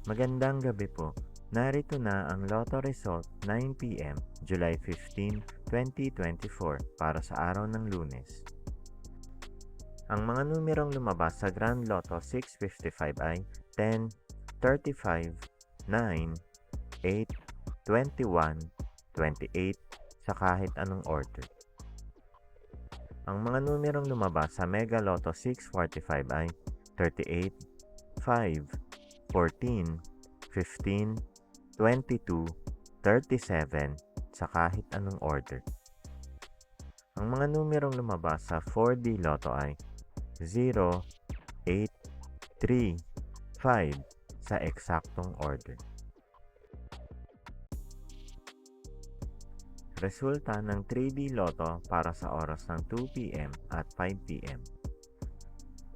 Magandang gabi po. Narito na ang Lotto Result 9 p.m. July 15, 2024 para sa araw ng Lunes. Ang mga numerong lumabas sa Grand Lotto 655 ay 10, 35, 9, 8, 21, 28 sa kahit anong order. Ang mga numerong lumabas sa Mega Lotto 645 ay 38, 5, 14, 15, 22, 37 sa kahit anong order. Ang mga numerong lumabas sa 4D Lotto ay 0, 8, 3, 5 sa eksaktong order. Resulta ng 3D Lotto para sa oras ng 2 p.m. at 5 p.m.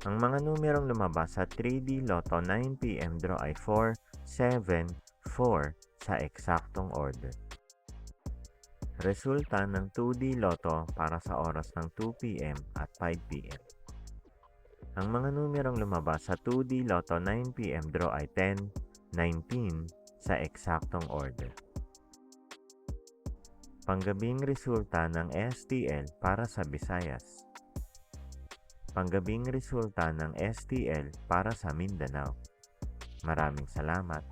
Ang mga numerong lumabas sa 3D Lotto 9 p.m. draw ay 4, 7, 4 sa eksaktong order. Resulta ng 2D Lotto para sa oras ng 2 p.m. at 5 p.m. Ang mga numerong lumabas sa 2D Lotto 9 p.m. draw ay 10, 19 sa eksaktong order. Panggabing resulta ng STL para sa Visayas. Panggabing resulta ng STL para sa Mindanao. Maraming salamat.